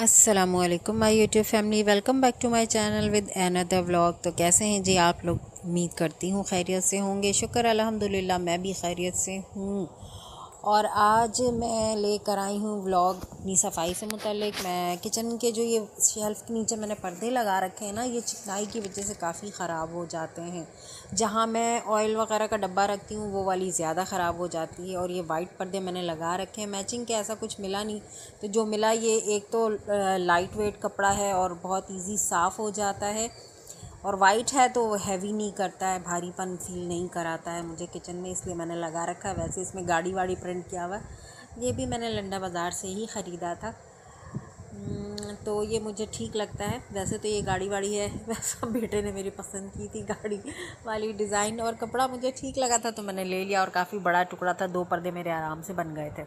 अस्सलामुअलैकुम my YouTube family, welcome back to my channel with another vlog. तो कैसे हैं जी आप लोग? उम्मीद करती हूँ खैरियत से होंगे। शुक्र अल्हम्दुलिल्लाह मैं भी खैरियत से हूँ। और आज मैं लेकर आई हूँ व्लॉग अपनी सफाई से मुतल्लिक। मैं किचन के जो ये शेल्फ़ के नीचे मैंने पर्दे लगा रखे हैं ना, ये चिकनाई की वजह से काफ़ी ख़राब हो जाते हैं। जहाँ मैं ऑयल वगैरह का डब्बा रखती हूँ वो वाली ज़्यादा ख़राब हो जाती है। और ये वाइट पर्दे मैंने लगा रखे हैं, मैचिंग के ऐसा कुछ मिला नहीं, तो जो मिला ये एक तो लाइट वेट कपड़ा है और बहुत इजी साफ़ हो जाता है, और वाइट है तो हैवी नहीं करता है, भारीपन फील नहीं कराता है मुझे किचन में, इसलिए मैंने लगा रखा है। वैसे इसमें गाड़ी वाड़ी प्रिंट किया हुआ है, ये भी मैंने लंडा बाज़ार से ही ख़रीदा था। तो ये मुझे ठीक लगता है। वैसे तो ये गाड़ी वाड़ी है, वैसा बेटे ने मेरी पसंद की थी गाड़ी वाली डिज़ाइन, और कपड़ा मुझे ठीक लगा था तो मैंने ले लिया। और काफ़ी बड़ा टुकड़ा था, 2 पर्दे मेरे आराम से बन गए थे।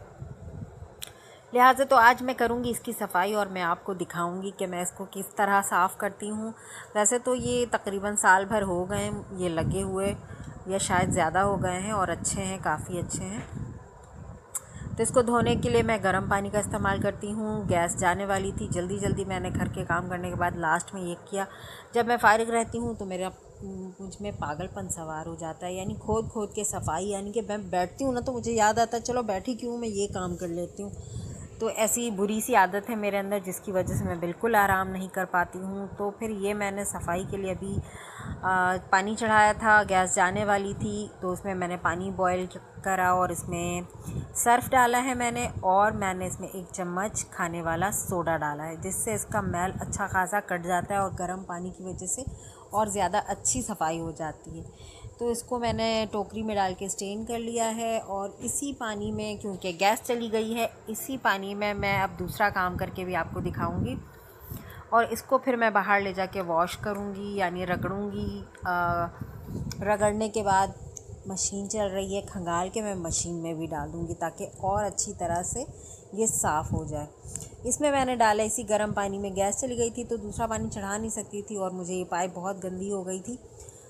लिहाजा तो आज मैं करूँगी इसकी सफाई और मैं आपको दिखाऊंगी कि मैं इसको किस तरह साफ़ करती हूँ। वैसे तो ये तकरीबन साल भर हो गए ये लगे हुए, या शायद ज़्यादा हो गए हैं, और अच्छे हैं, काफ़ी अच्छे हैं। तो इसको धोने के लिए मैं गर्म पानी का इस्तेमाल करती हूँ। गैस जाने वाली थी, जल्दी जल्दी मैंने घर के काम करने के बाद लास्ट में ये किया। जब मैं फ़ारिग रहती हूँ तो मेरा मुझ में पागलपन सवार हो जाता है, यानी खोद खोद के सफाई, यानी कि मैं बैठती हूँ ना तो मुझे याद आता है चलो बैठी क्यों, मैं ये काम कर लेती हूँ। तो ऐसी बुरी सी आदत है मेरे अंदर जिसकी वजह से मैं बिल्कुल आराम नहीं कर पाती हूँ। तो फिर ये मैंने सफाई के लिए अभी पानी चढ़ाया था, गैस जाने वाली थी, तो उसमें मैंने पानी बॉयल करा और इसमें सर्फ़ डाला है मैंने, और मैंने इसमें 1 चम्मच खाने वाला सोडा डाला है, जिससे इसका मैल अच्छा खासा कट जाता है और गर्म पानी की वजह से और ज़्यादा अच्छी सफाई हो जाती है। तो इसको मैंने टोकरी में डाल के स्टेन कर लिया है, और इसी पानी में, क्योंकि गैस चली गई है, इसी पानी में मैं अब दूसरा काम करके भी आपको दिखाऊंगी। और इसको फिर मैं बाहर ले जाके वॉश करूंगी, यानी रगड़ूंगी। रगड़ने के बाद मशीन चल रही है, खंगाल के मैं मशीन में भी डाल दूँगी ताकि और अच्छी तरह से ये साफ़ हो जाए। इसमें मैंने डाला इसी गर्म पानी में, गैस चली गई थी तो दूसरा पानी चढ़ा नहीं सकती थी, और मुझे ये पाइप बहुत गंदी हो गई थी,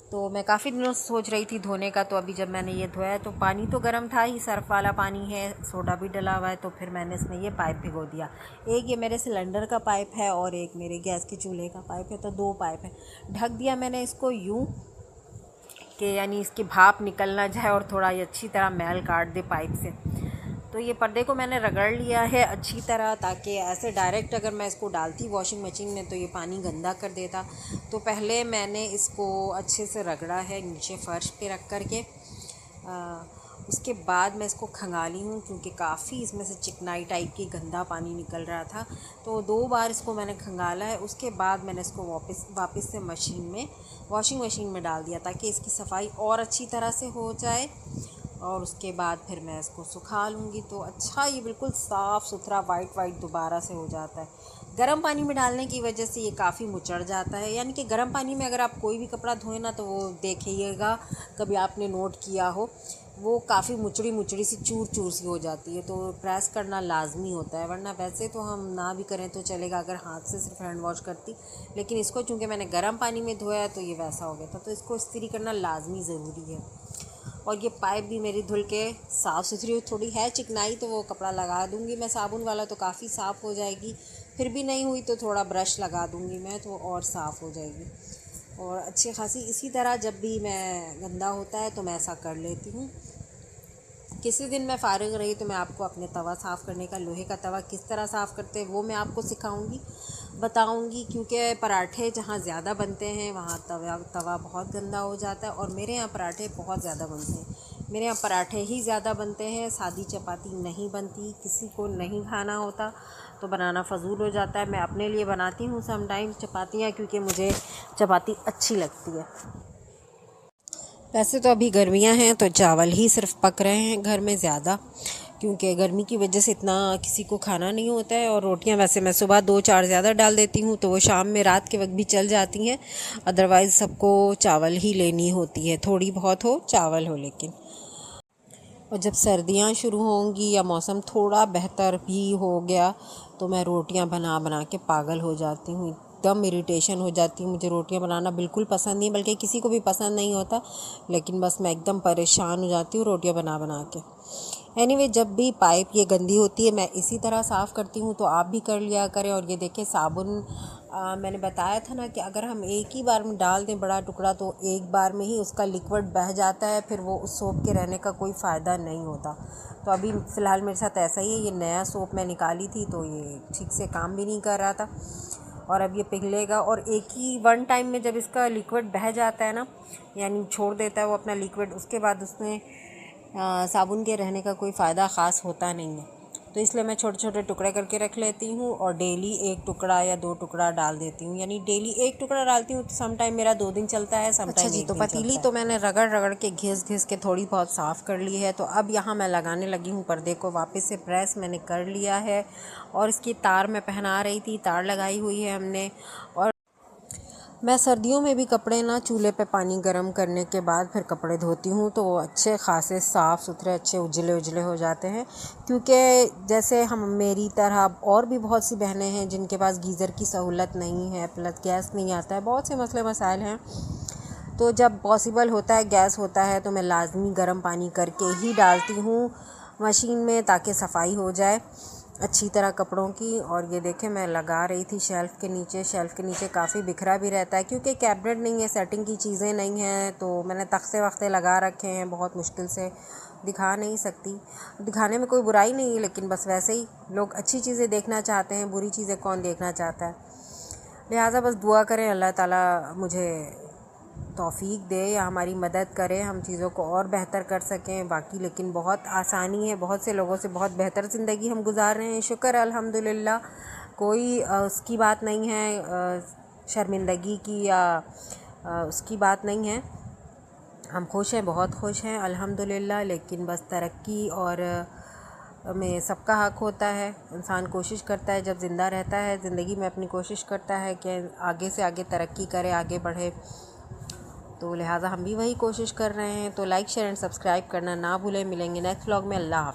तो मैं काफ़ी दिनों से सोच रही थी धोने का। तो अभी जब मैंने ये धोया तो पानी तो गर्म था ही, सर्फ़ वाला पानी है, सोडा भी डला हुआ है, तो फिर मैंने इसमें ये पाइप भिगो दिया। एक ये मेरे सिलेंडर का पाइप है और एक मेरे गैस के चूल्हे का पाइप है, तो 2 पाइप है। ढक दिया मैंने इसको यूँ कि यानी इसकी भाप निकल ना जाए और थोड़ा ये अच्छी तरह मैल काट दे पाइप से। तो ये पर्दे को मैंने रगड़ लिया है अच्छी तरह, ताकि ऐसे डायरेक्ट अगर मैं इसको डालती वॉशिंग मशीन में तो ये पानी गंदा कर देता। तो पहले मैंने इसको अच्छे से रगड़ा है नीचे फ़र्श पे रख कर के। उसके बाद मैं इसको खंगाली हूँ, क्योंकि काफ़ी इसमें से चिकनाई टाइप की गंदा पानी निकल रहा था, तो 2 बार इसको मैंने खंगाला है। उसके बाद मैंने इसको वापस से वॉशिंग मशीन में डाल दिया, ताकि इसकी सफाई और अच्छी तरह से हो जाए। और उसके बाद फिर मैं इसको सुखा लूँगी, तो अच्छा ये बिल्कुल साफ़ सुथरा वाइट दोबारा से हो जाता है। गर्म पानी में डालने की वजह से ये काफ़ी मुचड़ जाता है, यानी कि गर्म पानी में अगर आप कोई भी कपड़ा धोए ना, तो वो देखिएगा, कभी आपने नोट किया हो, वो काफ़ी मुचड़ी सी चूर सी हो जाती है, तो प्रेस करना लाजमी होता है। वरना वैसे तो हम ना भी करें तो चलेगा अगर हाथ से सिर्फ हैंड वॉश करती, लेकिन इसको चूँकि मैंने गर्म पानी में धोया है तो ये वैसा हो गया था, तो इसको इस्त्री करना लाजमी ज़रूरी है। और ये पाइप भी मेरी धुल के साफ़ सुथरी, थोड़ी है चिकनाई, तो वो कपड़ा लगा दूँगी मैं साबुन वाला, तो काफ़ी साफ़ हो जाएगी। फिर भी नहीं हुई तो थोड़ा ब्रश लगा दूँगी मैं, तो और साफ़ हो जाएगी और अच्छी खासी। इसी तरह जब भी मैं गंदा होता है तो मैं ऐसा कर लेती हूँ। किसी दिन मैं फ़ारिग रही तो मैं आपको अपने तवा साफ़ करने का, लोहे का तवा किस तरह साफ़ करते हैं वो मैं आपको सिखाऊंगी, बताऊंगी, क्योंकि पराठे जहाँ ज़्यादा बनते हैं वहाँ तवा बहुत गंदा हो जाता है, और मेरे यहाँ पराठे बहुत ज़्यादा बनते हैं। मेरे यहाँ पराठे ही ज़्यादा बनते हैं, सादी चपाती नहीं बनती, किसी को नहीं खाना होता तो बनाना फ़जूल हो जाता है। मैं अपने लिए बनाती हूँ सम टाइम चपातियाँ, क्योंकि मुझे चपाती अच्छी लगती है। वैसे तो अभी गर्मियां हैं तो चावल ही सिर्फ पक रहे हैं घर में ज़्यादा, क्योंकि गर्मी की वजह से इतना किसी को खाना नहीं होता है। और रोटियां वैसे मैं सुबह 2-4 ज़्यादा डाल देती हूँ, तो वो शाम में रात के वक्त भी चल जाती हैं। अदरवाइज़ सबको चावल ही लेनी होती है, थोड़ी बहुत हो चावल हो लेकिन। और जब सर्दियाँ शुरू होंगी या मौसम थोड़ा बेहतर भी हो गया तो मैं रोटियां बना बना के पागल हो जाती हूँ। एकदम इरिटेशन हो जाती है। मुझे रोटियां बनाना बिल्कुल पसंद नहीं, बल्कि किसी को भी पसंद नहीं होता, लेकिन बस मैं एकदम परेशान हो जाती हूँ रोटियां बना बना के। एनीवे, जब भी पाइप ये गंदी होती है मैं इसी तरह साफ़ करती हूँ, तो आप भी कर लिया करें। और ये देखिए साबुन, मैंने बताया था ना कि अगर हम एक ही बार में डाल दें बड़ा टुकड़ा तो एक बार में ही उसका लिक्विड बह जाता है, फिर वो उस सोप के रहने का कोई फ़ायदा नहीं होता। तो अभी फ़िलहाल मेरे साथ ऐसा ही है। ये नया सोप मैं निकाली थी तो ये ठीक से काम भी नहीं कर रहा था, और अब ये पिघलेगा। और एक ही वन टाइम में जब इसका लिक्विड बह जाता है ना, यानी छोड़ देता है वो अपना लिक्विड, उसके बाद उसमें साबुन के रहने का कोई फ़ायदा ख़ास होता नहीं है। तो इसलिए मैं छोटे छोटे टुकड़े करके रख लेती हूँ और डेली एक टुकड़ा या 2 टुकड़ा डाल देती हूँ। यानी डेली एक टुकड़ा डालती हूँ तो सम टाइम मेरा 2 दिन चलता है, सम टाइम 1 दिन चलता है। तो पतीली तो मैंने रगड़ रगड़ के घिस घिस के थोड़ी बहुत साफ़ कर ली है। तो अब यहाँ मैं लगाने लगी हूँ पर्दे को वापस से प्रेस मैंने कर लिया है, और इसकी तार मैं पहना रही थी, तार लगाई हुई है हमने। और मैं सर्दियों में भी कपड़े ना चूल्हे पे पानी गर्म करने के बाद फिर कपड़े धोती हूँ, तो वो अच्छे खासे साफ़ सुथरे, अच्छे उजले उजले हो जाते हैं। क्योंकि जैसे हम मेरी तरह और भी बहुत सी बहनें हैं जिनके पास गीज़र की सहूलत नहीं है, प्लस गैस नहीं आता है, बहुत से मसले मसाइल हैं। तो जब पॉसिबल होता है, गैस होता है, तो मैं लाजमी गर्म पानी करके ही डालती हूँ मशीन में, ताकि सफाई हो जाए अच्छी तरह कपड़ों की। और ये देखें मैं लगा रही थी शेल्फ़ के नीचे काफ़ी बिखरा भी रहता है, क्योंकि कैबिनेट नहीं है, सेटिंग की चीज़ें नहीं हैं, तो मैंने तख्ते वख्ते लगा रखे हैं, बहुत मुश्किल से दिखा नहीं सकती। दिखाने में कोई बुराई नहीं है, लेकिन बस वैसे ही लोग अच्छी चीज़ें देखना चाहते हैं, बुरी चीज़ें कौन देखना चाहता है। लिहाजा बस दुआ करें अल्लाह ताला मुझे तौफीक दे या हमारी मदद करे, हम चीज़ों को और बेहतर कर सकें। बाकी लेकिन बहुत आसानी है, बहुत से लोगों से बहुत बेहतर ज़िंदगी हम गुजार रहे हैं, शुक्र अल्हम्दुलिल्लाह। कोई उसकी बात नहीं है, शर्मिंदगी की या उसकी बात नहीं है। हम खुश हैं, बहुत खुश हैं अल्हम्दुलिल्लाह। लेकिन बस तरक्की और में सबका हक़ होता है। इंसान कोशिश करता है जब ज़िंदा रहता है, ज़िंदगी में अपनी कोशिश करता है कि आगे से आगे तरक्की करे, आगे बढ़े। तो लिहाजा हम भी वही कोशिश कर रहे हैं। तो लाइक शेयर एंड सब्सक्राइब करना ना भूलें। मिलेंगे नेक्स्ट व्लॉग में। अल्लाह हाफ़िज़।